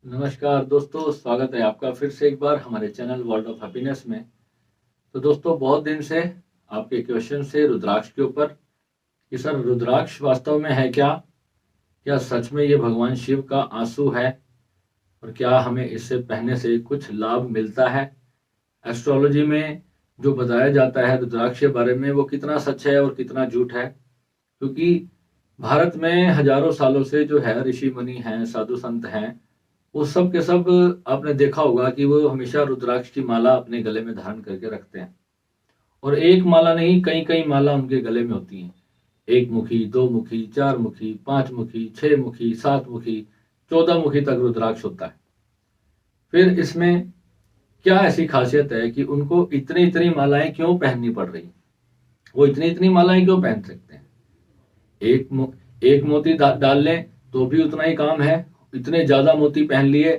नमस्कार दोस्तों, स्वागत है आपका फिर से एक बार हमारे चैनल वर्ल्ड ऑफ हैप्पीनेस में। तो दोस्तों, बहुत दिन से आपके क्वेश्चन से रुद्राक्ष के ऊपर कि सर रुद्राक्ष वास्तव में है क्या? क्या सच में ये भगवान शिव का आंसू है? और क्या हमें इससे पहनने से कुछ लाभ मिलता है? एस्ट्रोलॉजी में जो बताया जाता है रुद्राक्ष के बारे में, वो कितना सच है और कितना झूठ है? क्योंकि भारत में हजारों सालों से जो है ऋषि मुनि हैं, साधु संत हैं, वो सब के सब आपने देखा होगा कि वो हमेशा रुद्राक्ष की माला अपने गले में धारण करके रखते हैं। और एक माला नहीं, कई कई माला उनके गले में होती हैं। एक मुखी, दो मुखी, चार मुखी, पांच मुखी, छह मुखी, सात मुखी, 14 मुखी तक रुद्राक्ष होता है। फिर इसमें क्या ऐसी खासियत है कि उनको इतनी इतनी मालाएं क्यों पहननी पड़ रही? वो इतनी इतनी मालाएं क्यों पहन सकते हैं? एक मोती डाल लें तो भी उतना ही काम है, इतने ज्यादा मोती पहन लिए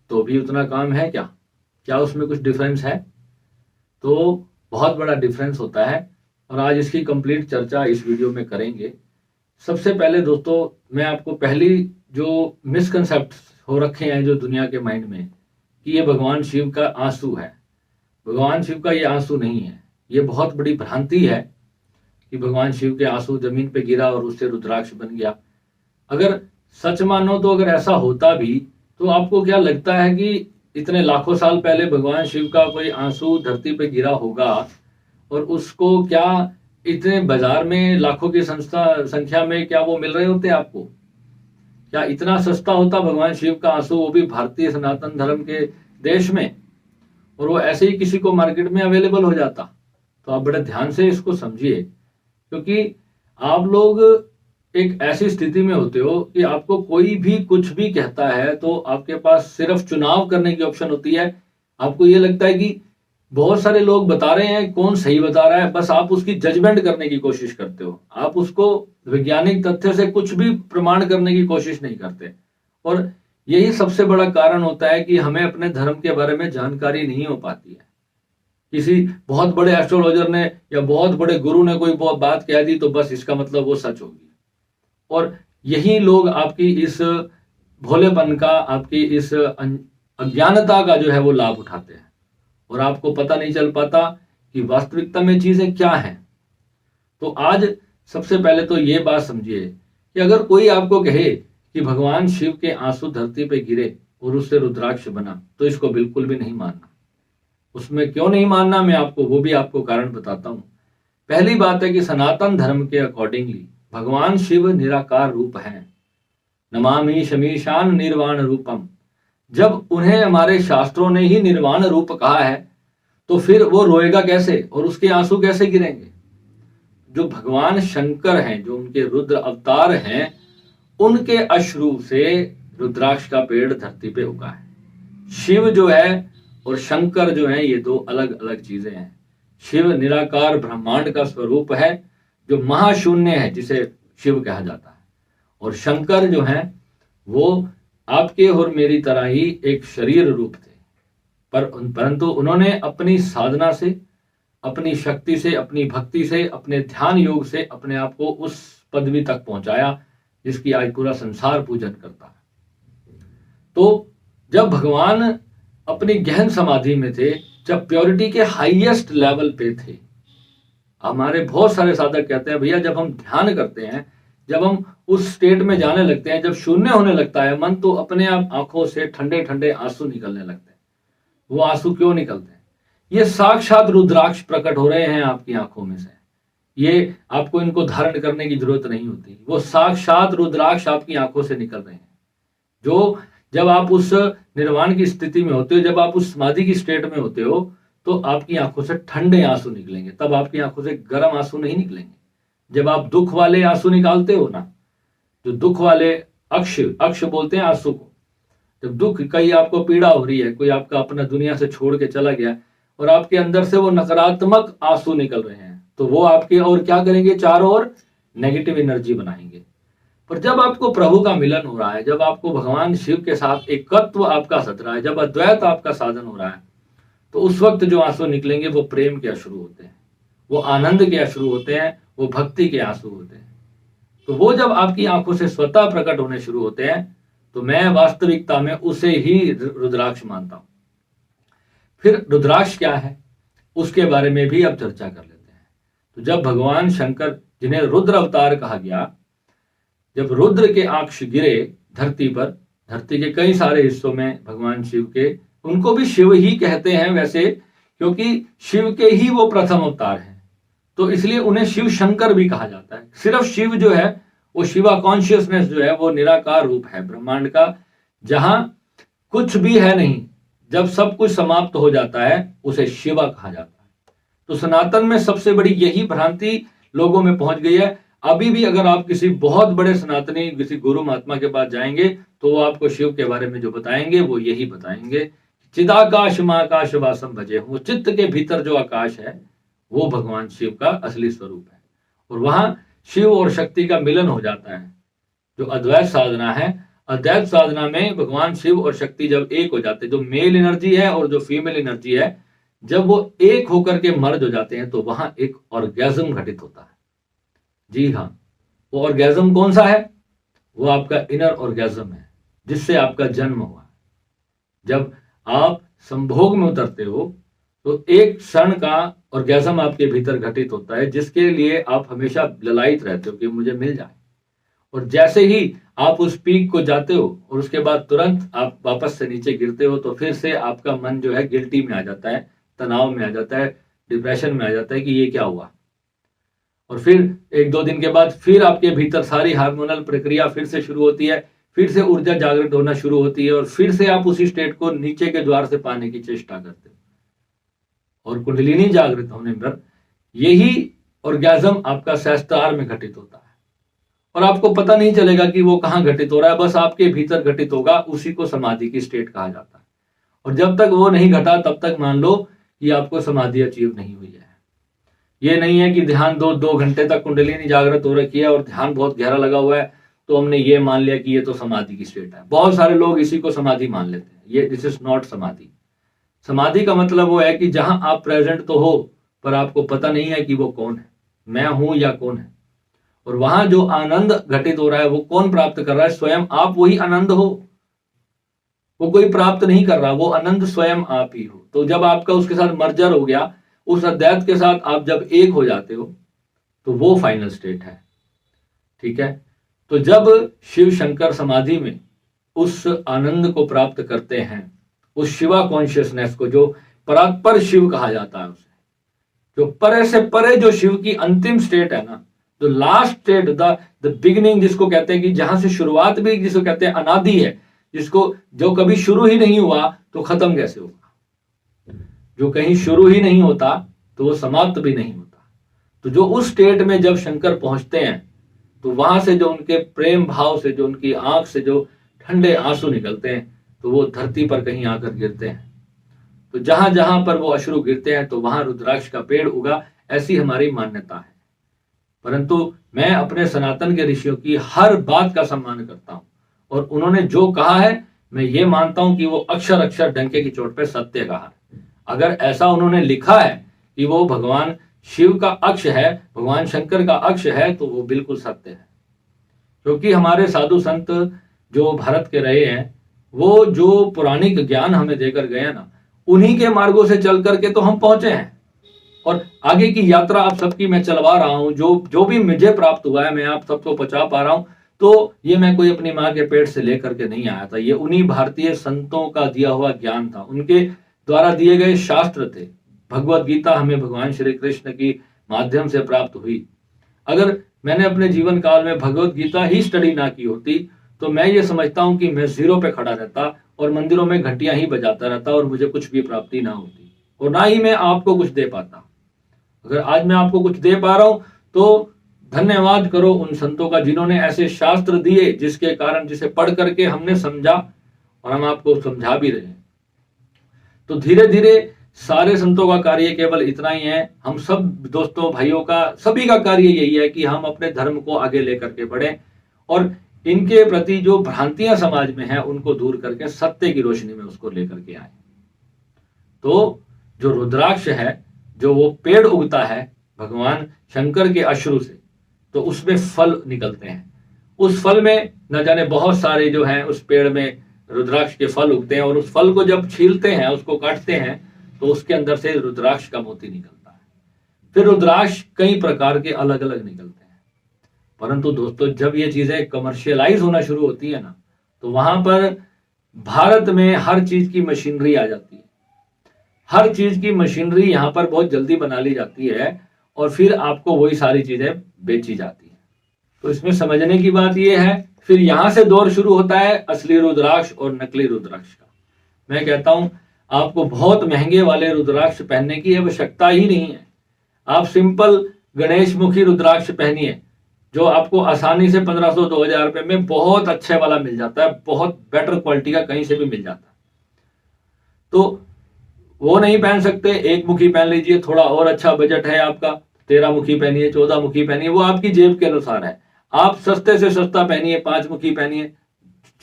तो भी उतना काम है क्या? क्या उसमें कुछ डिफरेंस है? तो बहुत बड़ा डिफरेंस होता है और आज इसकी कंप्लीट चर्चा इस वीडियो में करेंगे। सबसे पहले दोस्तों, मैं आपको पहली जो मिसकंसेप्ट हो रखे हैं जो दुनिया के माइंड में, कि ये भगवान शिव का आंसू है। भगवान शिव का ये आंसू नहीं है। ये बहुत बड़ी भ्रांति है कि भगवान शिव के आंसू जमीन पे गिरा और उससे रुद्राक्ष बन गया। अगर सच मानो तो अगर ऐसा होता भी, तो आपको क्या लगता है कि इतने लाखों साल पहले भगवान शिव का कोई आंसू धरती पे गिरा होगा और उसको क्या इतने बाजार में लाखों की संख्या में क्या वो मिल रहे होते आपको? क्या इतना सस्ता होता भगवान शिव का आंसू, वो भी भारतीय सनातन धर्म के देश में, और वो ऐसे ही किसी को मार्केट में अवेलेबल हो जाता? तो आप बड़े ध्यान से इसको समझिए, क्योंकि आप लोग एक ऐसी स्थिति में होते हो कि आपको कोई भी कुछ भी कहता है तो आपके पास सिर्फ चुनाव करने की ऑप्शन होती है। आपको ये लगता है कि बहुत सारे लोग बता रहे हैं, कौन सही बता रहा है, बस आप उसकी जजमेंट करने की कोशिश करते हो। आप उसको वैज्ञानिक तथ्य से कुछ भी प्रमाण करने की कोशिश नहीं करते। और यही सबसे बड़ा कारण होता है कि हमें अपने धर्म के बारे में जानकारी नहीं हो पाती है। किसी बहुत बड़े एस्ट्रोलॉजर ने या बहुत बड़े गुरु ने कोई बात कह दी तो बस इसका मतलब वो सच होगी। और यही लोग आपकी इस भोलेपन का, आपकी इस अज्ञानता का जो है वो लाभ उठाते हैं और आपको पता नहीं चल पाता कि वास्तविकता में चीजें क्या हैं। तो आज सबसे पहले तो ये बात समझिए कि अगर कोई आपको कहे कि भगवान शिव के आंसू धरती पे गिरे और उससे रुद्राक्ष बना, तो इसको बिल्कुल भी नहीं मानना। उसमें क्यों नहीं मानना, मैं आपको वो भी आपको कारण बताता हूं। पहली बात है कि सनातन धर्म के अकॉर्डिंगली भगवान शिव निराकार रूप हैं। नमामि शमीशान निर्वाण रूपम। जब उन्हें हमारे शास्त्रों ने ही निर्वाण रूप कहा है, तो फिर वो रोएगा कैसे और उसके आंसू कैसे गिरेंगे? जो भगवान शंकर हैं, जो उनके रुद्र अवतार हैं, उनके अश्रु से रुद्राक्ष का पेड़ धरती पे उगा है। शिव जो है और शंकर जो है, ये दो अलग अलग चीजें हैं। शिव निराकार ब्रह्मांड का स्वरूप है, जो महाशून्य है, जिसे शिव कहा जाता है। और शंकर जो है वो आपके और मेरी तरह ही एक शरीर रूप थे, परंतु उन्होंने अपनी साधना से, अपनी शक्ति से, अपनी भक्ति से, अपने ध्यान योग से अपने आप को उस पदवी तक पहुंचाया जिसकी आज पूरा संसार पूजन करता है। तो जब भगवान अपनी गहन समाधि में थे, जब प्योरिटी के हाईएस्ट लेवल पे थे, हमारे बहुत सारे साधक कहते हैं भैया जब हम ध्यान करते हैं, जब हम उस स्टेट में जाने लगते हैं, जब शून्य होने लगता है मन, तो अपने आप आंखों से ठंडे ठंडे आंसू निकलने लगते हैं। वो आंसू क्यों निकलते हैं? ये साक्षात रुद्राक्ष प्रकट हो रहे हैं आपकी आंखों में से। ये आपको इनको धारण करने की जरूरत नहीं होती, वो साक्षात रुद्राक्ष आपकी आंखों से निकल रहे हैं। जो जब आप उस निर्वाण की स्थिति में होते हो, जब आप उस समाधि की स्टेट में होते हो, तो आपकी आंखों से ठंडे आंसू निकलेंगे। तब आपकी आंखों से गर्म आंसू नहीं निकलेंगे। जब आप दुख वाले आंसू निकालते हो ना, जो दुख वाले अक्ष अक्ष बोलते हैं आंसू को, जब दुख, कहीं आपको पीड़ा हो रही है, कोई आपका अपना दुनिया से छोड़ के चला गया और आपके अंदर से वो नकारात्मक आंसू निकल रहे हैं, तो वो आपके और क्या करेंगे, चारों ओर नेगेटिव एनर्जी बनाएंगे। पर जब आपको प्रभु का मिलन हो रहा है, जब आपको भगवान शिव के साथ एकत्व आपका सध रहा है, जब अद्वैत आपका साधन हो रहा है, तो उस वक्त जो आंसू निकलेंगे वो प्रेम के अश्रु होते हैं, वो आनंद के अश्रु होते हैं, वो भक्ति के आंसू होते हैं। तो वो जब आपकी आंखों से स्वतः प्रकट होने शुरू होते हैं, तो मैं वास्तविकता में उसे ही रुद्राक्ष मानता हूं। फिर रुद्राक्ष क्या है उसके बारे में भी अब चर्चा कर लेते हैं। तो जब भगवान शंकर, जिन्हें रुद्र अवतार कहा गया, जब रुद्र के आंख गिरे धरती पर, धरती के कई सारे हिस्सों में भगवान शिव के, उनको भी शिव ही कहते हैं वैसे, क्योंकि शिव के ही वो प्रथम अवतार हैं, तो इसलिए उन्हें शिव शंकर भी कहा जाता है। सिर्फ शिव जो है वो शिवा कॉन्शियसनेस जो है वो निराकार रूप है ब्रह्मांड का, जहां कुछ भी है नहीं, जब सब कुछ समाप्त हो जाता है उसे शिवा कहा जाता है। तो सनातन में सबसे बड़ी यही भ्रांति लोगों में पहुंच गई है। अभी भी अगर आप किसी बहुत बड़े सनातनी किसी गुरु महात्मा के पास जाएंगे तो वो आपको शिव के बारे में जो बताएंगे वो यही बताएंगे, चिदाकाश महाकाश वासम भजे, वो चित्त के भीतर जो आकाश है वो भगवान शिव का असली स्वरूप है, और वहां शिव और शक्ति का मिलन हो जाता है। जो अद्वैत साधना है, अद्वैत साधना में भगवान शिव और शक्ति जब एक हो जाते हैं, जो मेल एनर्जी है और जो फीमेल एनर्जी है, जब वो एक होकर के मर्ज हो जाते हैं तो वहां एक ऑर्गेज्म घटित होता है। जी हाँ, वो ऑर्गेज्म कौन सा है? वो आपका इनर ऑर्गेज्म है, जिससे आपका जन्म हुआ। जब आप संभोग में उतरते हो तो एक क्षण का ऑर्गेज्म आपके भीतर घटित होता है, जिसके लिए आप हमेशा ललायित रहते हो कि मुझे मिल जाए। और जैसे ही आप उस पीक को जाते हो और उसके बाद तुरंत आप वापस से नीचे गिरते हो, तो फिर से आपका मन जो है गिल्टी में आ जाता है, तनाव में आ जाता है, डिप्रेशन में आ जाता है कि ये क्या हुआ। और फिर एक दो दिन के बाद फिर आपके भीतर सारी हार्मोनल प्रक्रिया फिर से शुरू होती है, फिर से ऊर्जा जागृत होना शुरू होती है, और फिर से आप उसी स्टेट को नीचे के द्वार से पाने की चेष्टा करते हो। और कुंडलिनी जागृत होने पर यही ऑर्गेज्म आपका सहस्त्रार में घटित होता है, और आपको पता नहीं चलेगा कि वो कहाँ घटित हो रहा है, बस आपके भीतर घटित होगा। उसी को समाधि की स्टेट कहा जाता है। और जब तक वो नहीं घटा तब तक मान लो कि आपको समाधि अचीव नहीं हुई है। ये नहीं है कि ध्यान दो घंटे तक कुंडलिनी जागृत हो रखी है और ध्यान बहुत गहरा लगा हुआ है तो हमने ये मान लिया कि ये तो समाधि की स्टेट है। बहुत सारे लोग इसी को समाधि मान लेते हैं। ये दिस इज नॉट समाधि। समाधि का मतलब वो है कि जहां आप प्रेजेंट तो हो पर आपको पता नहीं है कि वो कौन है, मैं हूं या कौन है। और वहां जो आनंद घटित हो रहा है वो कौन प्राप्त कर रहा है? स्वयं आप वही आनंद हो, वो कोई प्राप्त नहीं कर रहा, वो आनंद स्वयं आप ही हो। तो जब आपका उसके साथ मर्जर हो गया, उस अद्वैत के साथ आप जब एक हो जाते हो तो वो फाइनल स्टेट है। ठीक है, तो जब शिव शंकर समाधि में उस आनंद को प्राप्त करते हैं, उस शिवा कॉन्शियसनेस को, जो परात्पर शिव कहा जाता है, उसे जो परे से परे, जो शिव की अंतिम स्टेट है ना, जो लास्ट स्टेट, द बिगिनिंग जिसको कहते हैं, कि जहां से शुरुआत भी जिसको कहते हैं अनादि है, जिसको जो कभी शुरू ही नहीं हुआ तो खत्म कैसे होगा? जो कहीं शुरू ही नहीं होता तो वो समाप्त भी नहीं होता। तो जो उस स्टेट में जब शंकर पहुंचते हैं तो वहां से जो उनके प्रेम भाव से, जो उनकी आंख से जो ठंडे आंसू निकलते हैं, तो वो धरती पर कहीं आकर गिरते हैं। तो जहां जहां पर वो अश्रु गिरते हैं तो वहां रुद्राक्ष का पेड़ उगा, ऐसी हमारी मान्यता है। परंतु मैं अपने सनातन के ऋषियों की हर बात का सम्मान करता हूं, और उन्होंने जो कहा है मैं ये मानता हूं कि वो अक्षर अक्षर डंके की चोट पे सत्य कहा है। अगर ऐसा उन्होंने लिखा है कि वो भगवान शिव का अक्ष है, भगवान शंकर का अक्ष है, तो वो बिल्कुल सत्य है। क्योंकि हमारे साधु संत जो भारत के रहे हैं, वो जो पौराणिक ज्ञान हमें देकर गए ना, उन्हीं के मार्गों से चल करके तो हम पहुंचे हैं। और आगे की यात्रा आप सबकी मैं चलवा रहा हूं, जो भी मुझे प्राप्त हुआ है मैं आप सबको पहुंचा पा रहा हूं। तो ये मैं कोई अपनी माँ के पेट से लेकर के नहीं आया था, ये उन्हीं भारतीय संतों का दिया हुआ ज्ञान था, उनके द्वारा दिए गए शास्त्र थे। भगवत गीता हमें भगवान श्री कृष्ण की माध्यम से प्राप्त हुई। अगर मैंने अपने जीवन काल में भगवत गीता ही स्टडी ना की होती तो मैं ये समझता हूं कि मैं जीरो पे खड़ा रहता और मंदिरों में घंटियां ही बजाता रहता और मुझे कुछ भी प्राप्ति ना होती, और ना ही मैं आपको कुछ दे पाता। अगर आज मैं आपको कुछ दे पा रहा हूं तो धन्यवाद करो उन संतों का, जिन्होंने ऐसे शास्त्र दिए जिसके कारण, जिसे पढ़ करके हमने समझा और हम आपको समझा भी रहे हैं। तो धीरे धीरे सारे संतों का कार्य केवल इतना ही है, हम सब दोस्तों भाइयों का, सभी का कार्य यही है कि हम अपने धर्म को आगे लेकर के बढ़ें और इनके प्रति जो भ्रांतियां समाज में हैं उनको दूर करके सत्य की रोशनी में उसको लेकर के आए। तो जो रुद्राक्ष है, जो वो पेड़ उगता है भगवान शंकर के अश्रु से, तो उसमें फल निकलते हैं, उस फल में न जाने बहुत सारे जो हैं उस पेड़ में रुद्राक्ष के फल उगते हैं, और उस फल को जब छीलते हैं, उसको काटते हैं, तो उसके अंदर से रुद्राक्ष का मोती निकलता है। फिर रुद्राक्ष कई प्रकार के अलग अलग निकलते हैं। परंतु दोस्तों, जब ये चीजें कमर्शियलाइज होना शुरू होती है ना, तो वहां पर भारत में हर चीज की मशीनरी आ जाती है। हर चीज की मशीनरी यहाँ पर बहुत जल्दी बना ली जाती है, और फिर आपको वही सारी चीजें बेची जाती है। तो इसमें समझने की बात यह है, फिर यहां से दौर शुरू होता है असली रुद्राक्ष और नकली रुद्राक्ष का। मैं कहता हूं, आपको बहुत महंगे वाले रुद्राक्ष पहनने की आवश्यकता ही नहीं है। आप सिंपल गणेश मुखी रुद्राक्ष पहनिए, जो आपको आसानी से 1500-2000 रुपए में बहुत अच्छे वाला मिल जाता है, बहुत बेटर क्वालिटी का कहीं से भी मिल जाता है। तो वो नहीं पहन सकते, एक मुखी पहन लीजिए। थोड़ा और अच्छा बजट है आपका, 13 मुखी पहनिए, 14 मुखी पहनिए, वो आपकी जेब के अनुसार है। आप सस्ते से सस्ता पहनिए, 5 मुखी पहनिए,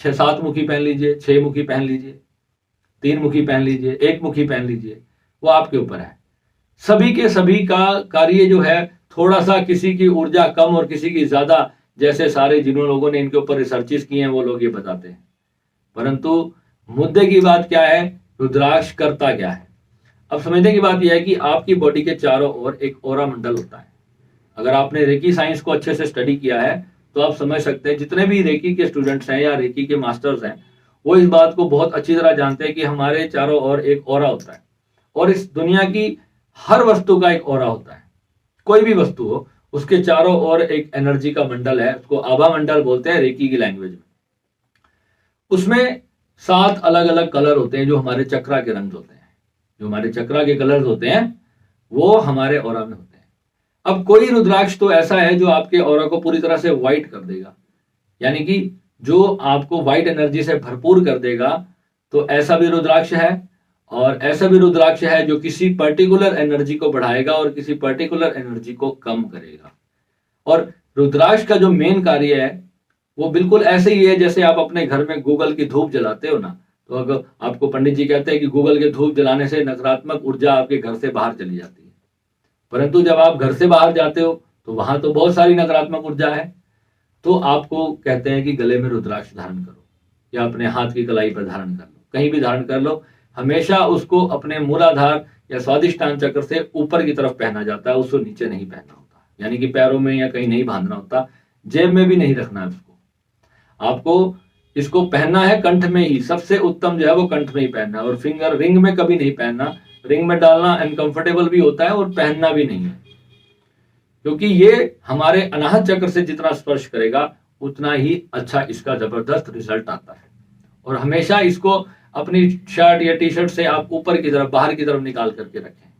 6-7 मुखी पहन लीजिए, 6 मुखी पहन लीजिए, 3 मुखी पहन लीजिए, 1 मुखी पहन लीजिए, वो आपके ऊपर है। सभी के सभी का कार्य जो है, थोड़ा सा किसी की ऊर्जा कम और किसी की ज्यादा, जैसे सारे जिन लोगों ने इनके ऊपर रिसर्चेस किए हैं वो लोग ये बताते हैं। परंतु मुद्दे की बात क्या है, रुद्राक्ष करता क्या है। अब समझने की बात यह है कि आपकी बॉडी के चारों ओर एक ऑरा मंडल होता है। अगर आपने रेकी साइंस को अच्छे से स्टडी किया है तो आप समझ सकते हैं, जितने भी रेकी के स्टूडेंट्स हैं या रेकी के मास्टर्स हैं, वो इस बात को बहुत अच्छी तरह जानते हैं कि हमारे चारों ओर एक ऑरा होता है, और इस दुनिया की हर वस्तु का एक ऑरा होता है। कोई भी वस्तु हो, उसके चारों ओर एक एनर्जी का मंडल है, उसको आभा मंडल बोलते हैं रेकी की लैंग्वेज में। उसमें 7 अलग अलग कलर होते हैं, जो हमारे चक्रा के रंग होते हैं। जो हमारे चक्रा के कलर्स होते हैं वो हमारे ऑरा में होते हैं। अब कोई रुद्राक्ष तो ऐसा है जो आपके ऑरा को पूरी तरह से व्हाइट कर देगा, यानी कि जो आपको व्हाइट एनर्जी से भरपूर कर देगा, तो ऐसा भी रुद्राक्ष है। और ऐसा भी रुद्राक्ष है जो किसी पर्टिकुलर एनर्जी को बढ़ाएगा और किसी पर्टिकुलर एनर्जी को कम करेगा। और रुद्राक्ष का जो मेन कार्य है वो बिल्कुल ऐसे ही है जैसे आप अपने घर में गूगल की धूप जलाते हो ना, तो अगर आपको पंडित जी कहते हैं कि गूगल के धूप जलाने से नकारात्मक ऊर्जा आपके घर से बाहर चली जाती है, परंतु जब आप घर से बाहर जाते हो तो वहां तो बहुत सारी नकारात्मक ऊर्जा है। तो आपको कहते हैं कि गले में रुद्राक्ष धारण करो, या अपने हाथ की कलाई पर धारण कर लो, कहीं भी धारण कर लो। हमेशा उसको अपने मूलाधार या स्वादिष्टान चक्र से ऊपर की तरफ पहना जाता है, उसको नीचे नहीं पहनना होता, यानी कि पैरों में या कहीं नहीं बांधना होता, जेब में भी नहीं रखना है उसको। आपको इसको पहनना है कंठ में ही, सबसे उत्तम जो है वो कंठ में ही पहनना है, और फिंगर रिंग में कभी नहीं पहनना। रिंग में डालना अनकंफर्टेबल भी होता है और पहनना भी नहीं है, क्योंकि ये हमारे अनाहत चक्र से जितना स्पर्श करेगा उतना ही अच्छा इसका जबरदस्त रिजल्ट आता है। और हमेशा इसको अपनी शर्ट या टी शर्ट से आप ऊपर की तरफ, बाहर की तरफ निकाल करके रखें।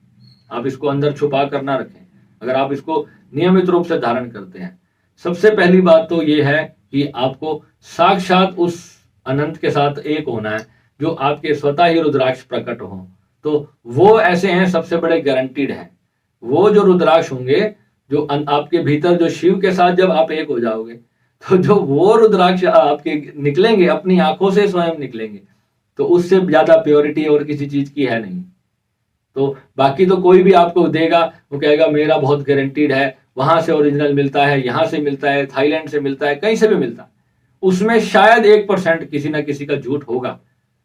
आप इसको अंदर छुपा कर ना रखें, अगर आप इसको नियमित रूप से धारण करते हैं। सबसे पहली बात तो ये है कि आपको साक्षात उस अनंत के साथ एक होना है, जो आपके स्वतः ही रुद्राक्ष प्रकट हो। तो वो ऐसे हैं, सबसे बड़े गारंटीड हैं वो जो रुद्राक्ष होंगे, जो आपके भीतर, जो शिव के साथ जब आप एक हो जाओगे, तो जो वो रुद्राक्ष आपके निकलेंगे, अपनी आंखों से स्वयं निकलेंगे, तो उससे ज्यादा प्योरिटी और किसी चीज की है नहीं। तो बाकी तो कोई भी आपको देगा, वो कहेगा मेरा बहुत गारंटीड है, वहां से ओरिजिनल मिलता है, यहां से मिलता है, थाईलैंड से मिलता है, कहीं से भी मिलता है। उसमें शायद 1% किसी ना किसी का झूठ होगा।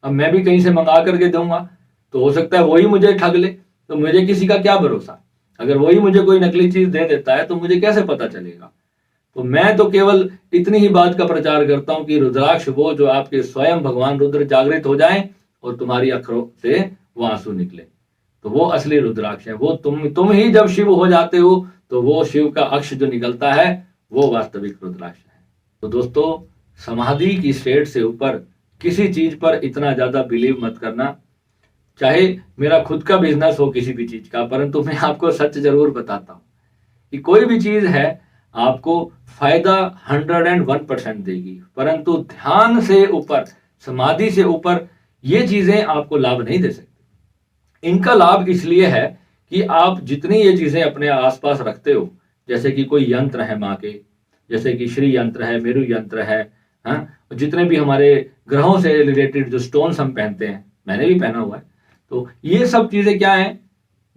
अब मैं भी कहीं से मंगा करके दूंगा, तो हो सकता है वही मुझे ठग ले, तो मुझे किसी का क्या भरोसा। अगर वही मुझे कोई नकली चीज दे देता है तो मुझे कैसे पता चलेगा। तो मैं तो केवल इतनी ही बात का प्रचार करता हूं कि रुद्राक्ष वो जो आपके स्वयं भगवान रुद्र जागृत हो जाएं और तुम्हारी अखरों से वो आंसू निकले, तो वो असली रुद्राक्ष है। वो तुम ही जब शिव हो जाते हो तो वो शिव का अक्ष जो निकलता है वो वास्तविक रुद्राक्ष है। तो दोस्तों, समाधि की स्टेट से ऊपर किसी चीज पर इतना ज्यादा बिलीव मत करना। चाहे मेरा खुद का बिजनेस हो किसी भी चीज का, परंतु मैं आपको सच जरूर बताता हूं कि कोई भी चीज है आपको फायदा 101% देगी, परंतु ध्यान से ऊपर, समाधि से ऊपर ये चीजें आपको लाभ नहीं दे सकती। इनका लाभ इसलिए है कि आप जितनी ये चीजें अपने आसपास रखते हो, जैसे कि कोई यंत्र है माँ के, जैसे कि श्री यंत्र है, मेरु यंत्र है, जितने भी हमारे ग्रहों से रिलेटेड जो स्टोन्स हम पहनते हैं, मैंने भी पहना हुआ है, तो ये सब चीजें क्या है,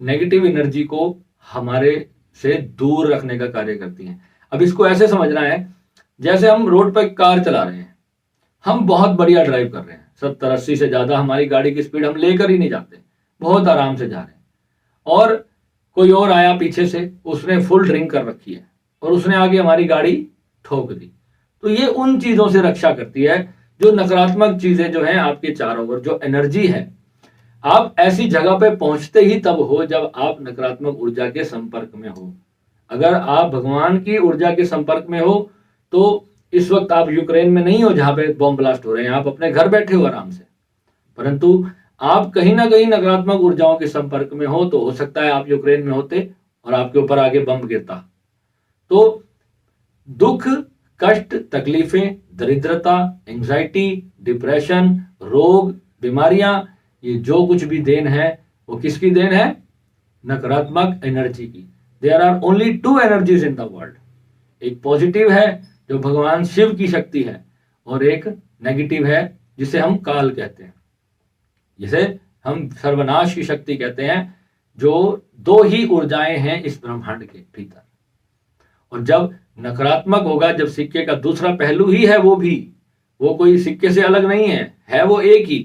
नेगेटिव एनर्जी को हमारे से दूर रखने का कार्य करती हैं। अब इसको ऐसे समझना है, जैसे हम रोड पर कार चला रहे हैं, हम बहुत बढ़िया ड्राइव कर रहे हैं, 70-80 से ज्यादा हमारी गाड़ी की स्पीड हम लेकर ही नहीं जाते, बहुत आराम से जा रहे हैं, और कोई और आया पीछे से, उसने फुल ड्रिंक कर रखी है और उसने आगे हमारी गाड़ी ठोक दी। तो ये उन चीजों से रक्षा करती है, जो नकारात्मक चीजें जो हैं आपके चारों ओर, जो एनर्जी है। आप ऐसी जगह पे पहुंचते ही तब हो जब आप नकारात्मक ऊर्जा के संपर्क में हो। अगर आप भगवान की ऊर्जा के संपर्क में हो तो इस वक्त आप यूक्रेन में नहीं हो जहां पे बॉम्ब ब्लास्ट हो रहे हैं, आप अपने घर बैठे हो आराम से। परंतु आप कहीं ना कहीं नकारात्मक ऊर्जाओं के संपर्क में हो, तो हो सकता है आप यूक्रेन में होते और आपके ऊपर आगे बम गिरता। तो दुख, कष्ट, तकलीफें, दरिद्रता, एंजाइटी, डिप्रेशन, रोग, बीमारियां, ये जो कुछ भी देन है वो किसकी देन है? नकारात्मक एनर्जी की। There are only two energies in the world. एक पॉजिटिव है जो भगवान शिव की शक्ति है, और एक नेगेटिव है जिसे हम काल कहते हैं, जिसे हम सर्वनाश की शक्ति कहते हैं। जो दो ही ऊर्जाएं हैं इस ब्रह्मांड के भीतर। और जब नकारात्मक होगा, जब सिक्के का दूसरा पहलू ही है, वो कोई सिक्के से अलग नहीं है वो एक ही,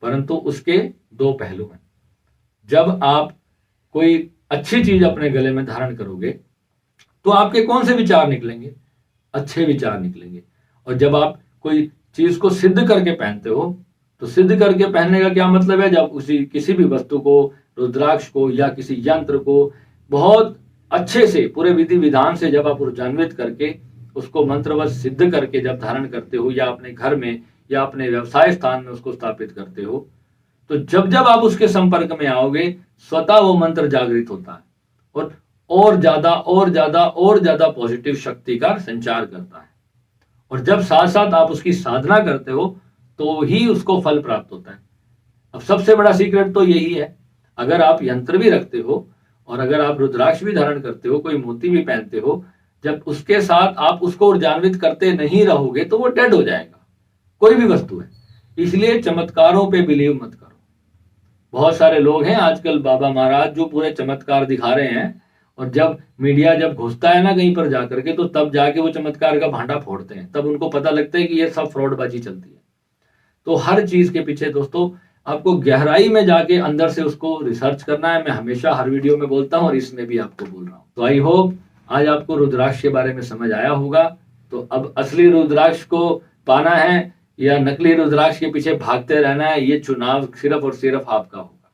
परंतु उसके दो पहलू हैं। जब आप कोई अच्छी चीज अपने गले में धारण करोगे तो आपके कौन से विचार निकलेंगे? अच्छे विचार निकलेंगे। और जब आप कोई चीज को सिद्ध करके पहनते हो, तो सिद्ध करके पहनने का क्या मतलब है? जब किसी भी वस्तु को, रुद्राक्ष को या किसी यंत्र को बहुत अच्छे से, पूरे विधि विधान से जब आप ऊर्जान्वित करके उसको मंत्रवत सिद्ध करके जब धारण करते हो, या अपने घर में या अपने व्यवसाय स्थान में उसको स्थापित करते हो, तो जब जब आप उसके संपर्क में आओगे, स्वतः वो मंत्र जागृत होता है और ज्यादा पॉजिटिव शक्ति का संचार करता है। और जब साथ साथ आप उसकी साधना करते हो तो ही उसको फल प्राप्त होता है। अब सबसे बड़ा सीक्रेट तो यही है, अगर आप यंत्र भी रखते हो और अगर आप रुद्राक्ष भी धारण करते हो, कोई मोती भी पहनते हो, जब उसके साथ आप उसको ऊर्जान्वित करते नहीं रहोगे तो वो डेड हो जाएगा, कोई भी वस्तु है। इसलिए चमत्कारों पे बिलीव मत करो। बहुत सारे लोग हैं आजकल, बाबा महाराज, जो पूरे चमत्कार दिखा रहे हैं, और जब मीडिया जब घुसता है ना कहीं पर जाकर के, तो तब जाके वो चमत्कार का भांडा फोड़ते हैं, तब उनको पता लगता है कि ये सब फ्रॉडबाजी चलती है। तो हर चीज के पीछे दोस्तों आपको गहराई में जाके अंदर से उसको रिसर्च करना है। मैं हमेशा हर वीडियो में बोलता हूँ और इसमें भी आपको बोल रहा हूँ। तो आई होप आज आपको रुद्राक्ष के बारे में समझ आया होगा। तो अब असली रुद्राक्ष को पाना है या नकली रुद्राक्ष के पीछे भागते रहना है, ये चुनाव सिर्फ और सिर्फ आपका होगा।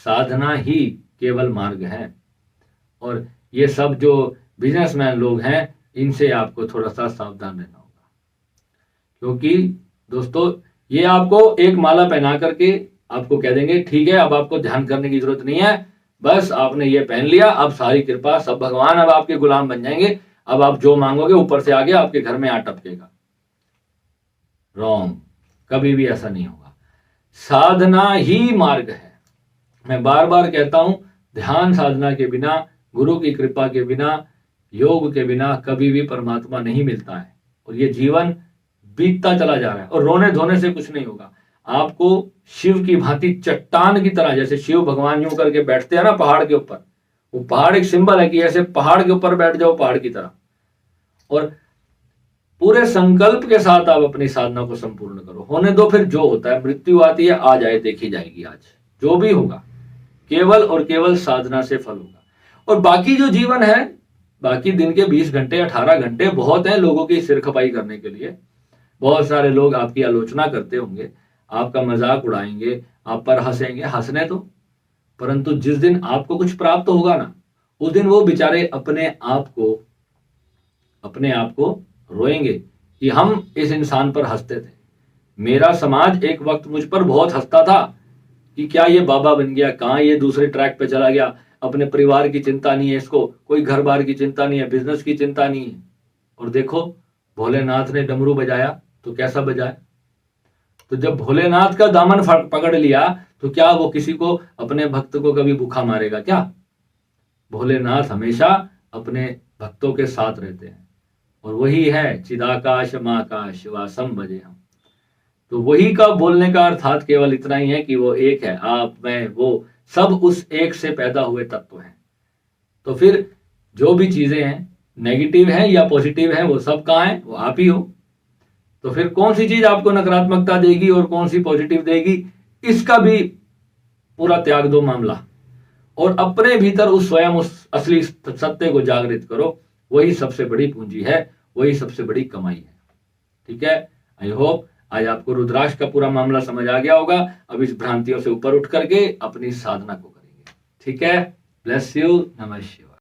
साधना ही केवल मार्ग है। और ये सब जो बिजनेसमैन लोग हैं, इनसे आपको थोड़ा सा सावधान रहना होगा, क्योंकि दोस्तों ये आपको एक माला पहना करके आपको कह देंगे ठीक है, अब आपको ध्यान करने की जरूरत नहीं है, बस आपने ये पहन लिया, अब सारी कृपा सब भगवान अब आपके गुलाम बन जाएंगे, अब आप जो मांगोगे ऊपर से आगे आपके घर में आ टपकेगा। रॉन्ग, कभी भी ऐसा नहीं होगा। साधना ही मार्ग है। मैं बार बार कहता हूं, ध्यान साधना के बिना, गुरु की कृपा के बिना, योग के बिना कभी भी परमात्मा नहीं मिलता है। और ये जीवन बीतता चला जा रहा है और रोने धोने से कुछ नहीं होगा। आपको शिव की भांति चट्टान की तरह, जैसे शिव भगवान यूं करके बैठते हैं ना पहाड़ के ऊपर, वो पहाड़ एक सिंबल है कि ऐसे पहाड़ के ऊपर बैठ जाओ पहाड़ की तरह, और पूरे संकल्प के साथ आप अपनी साधना को संपूर्ण करो। होने दो, फिर जो होता है, मृत्यु आती है, आ जाए, देखी जाएगी। आज जो भी होगा केवल और केवल साधना से फल होगा। और बाकी जो जीवन है, बाकी दिन के 20 घंटे 18 घंटे बहुत है लोगों की सिर खपाई करने के लिए। बहुत सारे लोग आपकी आलोचना करते होंगे, आपका मजाक उड़ाएंगे, आप पर हंसेंगे, हंसने तो, परंतु जिस दिन आपको कुछ प्राप्त होगा ना, उस दिन वो बेचारे अपने आप को रोएंगे कि हम इस इंसान पर हंसते थे। मेरा समाज एक वक्त मुझ पर बहुत हंसता था कि क्या ये बाबा बन गया, कहाँ ये दूसरे ट्रैक पे चला गया, अपने परिवार की चिंता नहीं है इसको, कोई घर बार की चिंता नहीं है, बिजनेस की चिंता नहीं है। और देखो भोलेनाथ ने डमरू बजाया तो कैसा बजाया। तो जब भोलेनाथ का दामन पकड़ लिया तो क्या वो किसी को, अपने भक्त को कभी भूखा मारेगा क्या? भोलेनाथ हमेशा अपने भक्तों के साथ रहते हैं, और वही है चिदाकाश महाकाश वासम भजे हम। तो वही का बोलने का अर्थात केवल इतना ही है कि वो एक है, आप मैं वो सब उस एक से पैदा हुए तत्व हैं। तो फिर जो भी चीजें हैं नेगेटिव है या पॉजिटिव है, वो सब कहाँ है, वो आप ही हो। तो फिर कौन सी चीज आपको नकारात्मकता देगी और कौन सी पॉजिटिव देगी, इसका भी पूरा त्याग दो मामला, और अपने भीतर उस स्वयं उस असली सत्य को जागृत करो। वही सबसे बड़ी पूंजी है, वही सबसे बड़ी कमाई है। ठीक है, आई होप आज आपको रुद्राक्ष का पूरा मामला समझ आ गया होगा। अब इस भ्रांतियों से ऊपर उठ करके अपनी साधना को करेंगे। ठीक है, ब्लेस यू, नमः शिवाय।